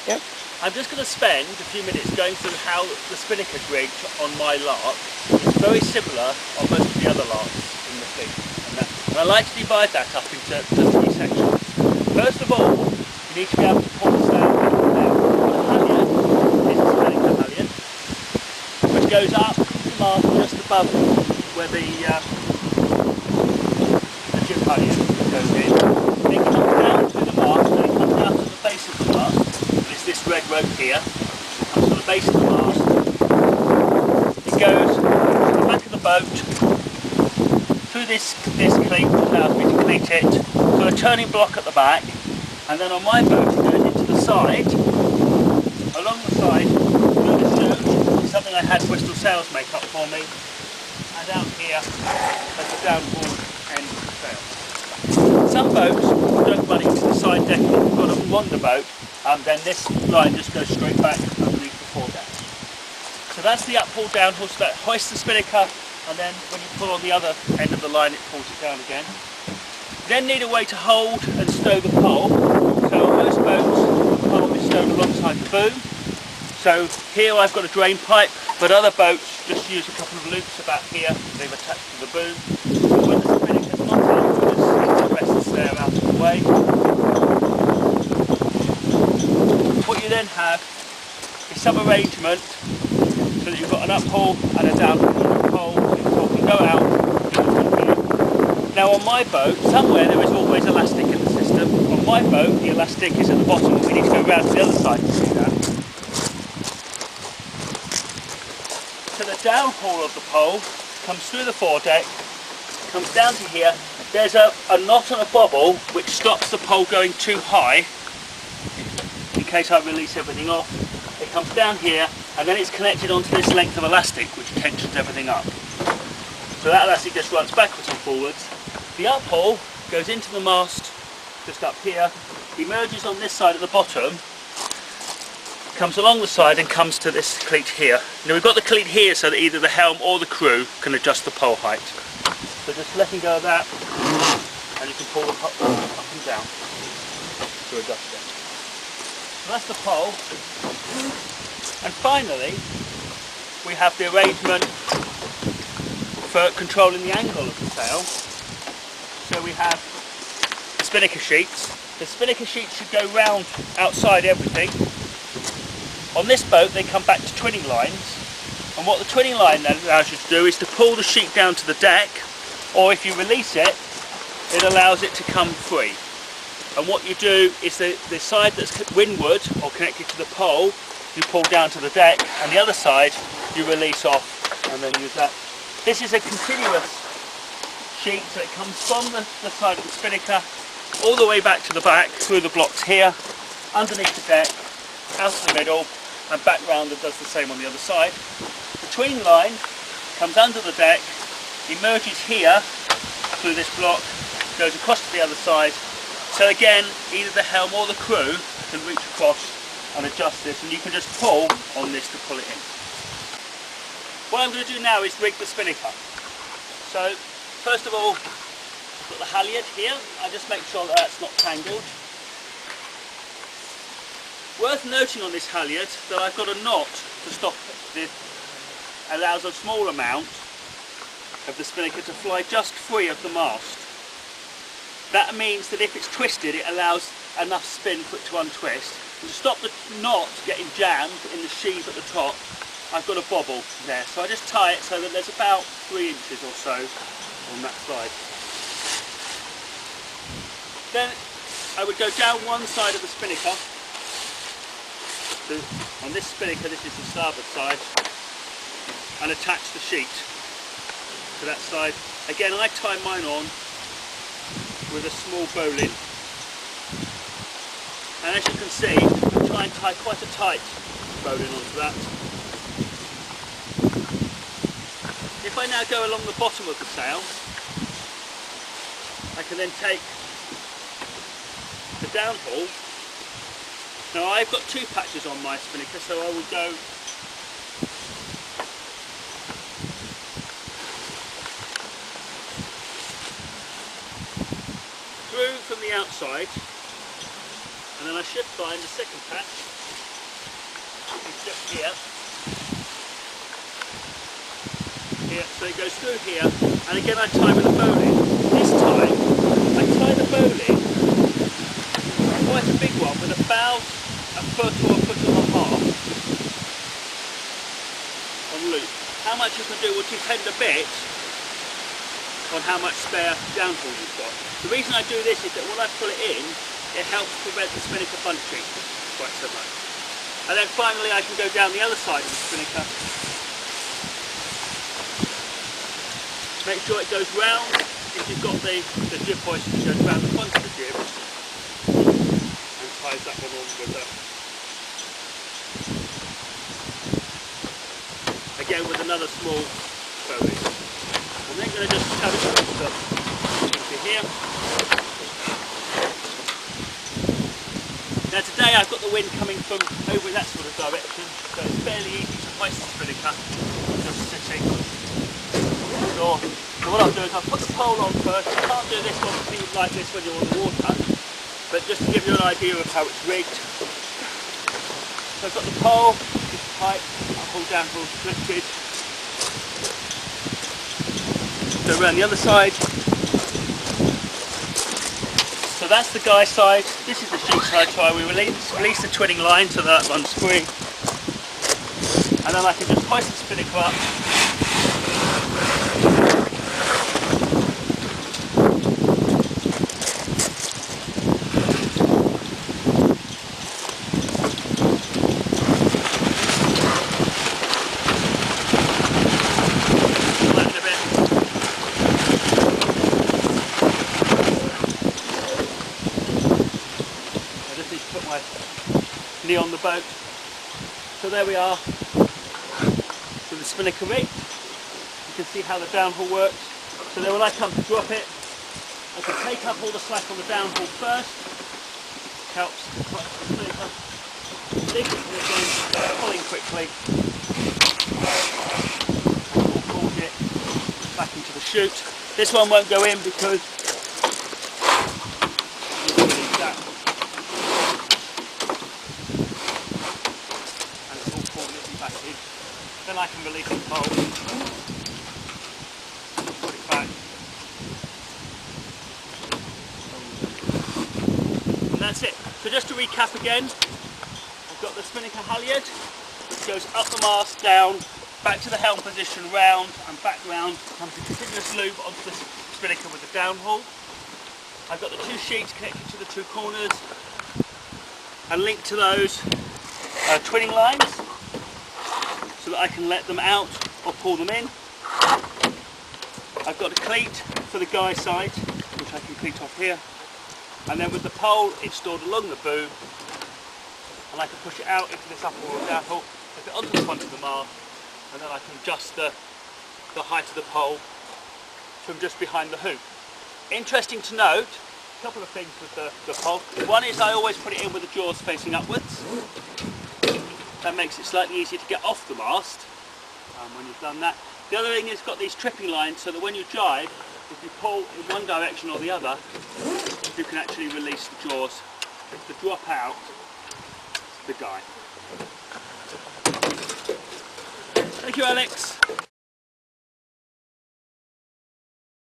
Yep. I'm just going to spend a few minutes going through how the Spinnaker rigged on my Lark. It's very similar on most of the other Larks in the fleet. And I like to divide that up into three sections. First of all, you need to be able to pull the sail down. The halyard is the Spinnaker halyard, which goes up the mast just above where the jib halyard goes in. Then it comes down to the mast, and it comes down to the base of the mast. This red rope here comes to the base of the mast. It goes to the back of the boat, through this cleat, which allows me to cleat it, to a turning block at the back, and then on my boat it goes into the side, along the side, through the chute, something I had Bristol Sails make up for me, and out here at the downboard end of the sail. Some boats don't run into the side deck. If you've got a wander boat, then this line just goes straight back underneath the foredeck. So that's the up-pull, down-pull, so that hoists the Spinnaker, and then when you pull on the other end of the line it pulls it down again. You then need a way to hold and stow the pole. So on most boats the pole is stowed alongside the boom. So here I've got a drain pipe, but other boats just use a couple of loops about here, they've attached to the boom. So when the Spinnaker's not out, it rests there out of the way. What you then have is some arrangement so that you've got an up-pull and a down-pull pole, so the pole can go out. Now on my boat, somewhere there is always elastic in the system. On my boat, the elastic is at the bottom, and we need to go round to the other side to see that. So the down-pull of the pole comes through the foredeck, comes down to here. There's a knot and a bobble which stops the pole going too high. In case I release everything off, it comes down here and then it's connected onto this length of elastic which tensions everything up. So that elastic just runs backwards and forwards. The up-pull goes into the mast just up here, emerges on this side at the bottom, comes along the side and comes to this cleat here. Now we've got the cleat here so that either the helm or the crew can adjust the pole height. So just letting go of that and you can pull the pole up and down to adjust it. So that's the pole, and finally we have the arrangement for controlling the angle of the sail. So we have the Spinnaker sheets. The Spinnaker sheets should go round outside everything. On this boat they come back to twinning lines, and what the twinning line then allows you to do is to pull the sheet down to the deck, or if you release it, it allows it to come free. And what you do is the side that's windward or connected to the pole you pull down to the deck, and the other side you release off and then use that. This is a continuous sheet, so it comes from the side of the Spinnaker all the way back to the back through the blocks here, underneath the deck, out to the middle and back round, and does the same on the other side. The tween line comes under the deck, emerges here through this block, goes across to the other side. So again, either the helm or the crew can reach across and adjust this, and you can just pull on this to pull it in. What I'm going to do now is rig the Spinnaker. So first of all, I've got the halyard here. I just make sure that that's not tangled. Worth noting on this halyard that I've got a knot to stop it. Allows a small amount of the Spinnaker to fly just free of the mast. That means that if it's twisted, it allows enough spin for it to untwist. And to stop the knot getting jammed in the sheave at the top, I've got a bobble there. So I just tie it so that there's about 3 inches or so on that side. Then I would go down one side of the Spinnaker. So on this Spinnaker, this is the starboard side, and attach the sheet to that side. Again, I tie mine on with a small bowline, and as you can see, I try and tie quite a tight bowline onto that. If I now go along the bottom of the sail, I can then take the downhaul. Now I've got 2 patches on my Spinnaker, so I will go through from the outside and then I should find the second patch. It's just here. Here, so it goes through here, and again I tie with a bowline. This time I tie the bowline, quite a big one, with about a foot or a foot and a half on loop. How much you can do will depend a bit on how much spare downhaul you've got. The reason I do this is that when I pull it in, it helps prevent the spinnaker bunching quite so much. And then finally I can go down the other side of the spinnaker. Make sure it goes round, if you've got the jib hoist, it goes round the front of the jib and ties that one on with again with another small bowline. I'm then going to just have it into here. Now today I've got the wind coming from over in that sort of direction, so it's fairly easy to hoist the spinnaker just sitting. So what I'll do is I'll put the pole on first. You can't do this one like this when you're on the water, but just to give you an idea of how it's rigged. So I've got the pole, it's tight, I'll pull down, pull lifted. Go around the other side. So that's the guy side, this is the sheet side tie. We release the twinning line so that runs free. And then I can just hoist the spinnaker up. On the boat. So there we are with the spinnaker rig. You can see how the downhaul works. So then when I come to drop it, I can take up all the slack on the downhaul first. Helps the spinnaker. Lift it again, pulling quickly. And we'll pull it back into the chute. This one won't go in because then I can release the pole, put it back, and that's it. So just to recap again, I've got the spinnaker halyard, which goes up the mast, down, back to the helm position, round and back round, comes a continuous loop onto the spinnaker with the downhaul. I've got the two sheets connected to the two corners, and linked to those twinning lines, so that I can let them out or pull them in. I've got a cleat for the guy side, which I can cleat off here, and then with the pole it's stored along the boom, and I can push it out into this upper or downhaul, put it onto the front of the mast, and then I can adjust the height of the pole from just behind the hoop. Interesting to note, a couple of things with the pole. One is I always put it in with the jaws facing upwards. That makes it slightly easier to get off the mast when you've done that. The other thing is it's got these tripping lines so that when you jibe, if you pull in one direction or the other, you can actually release the jaws to drop out the guy. Thank you, Alex.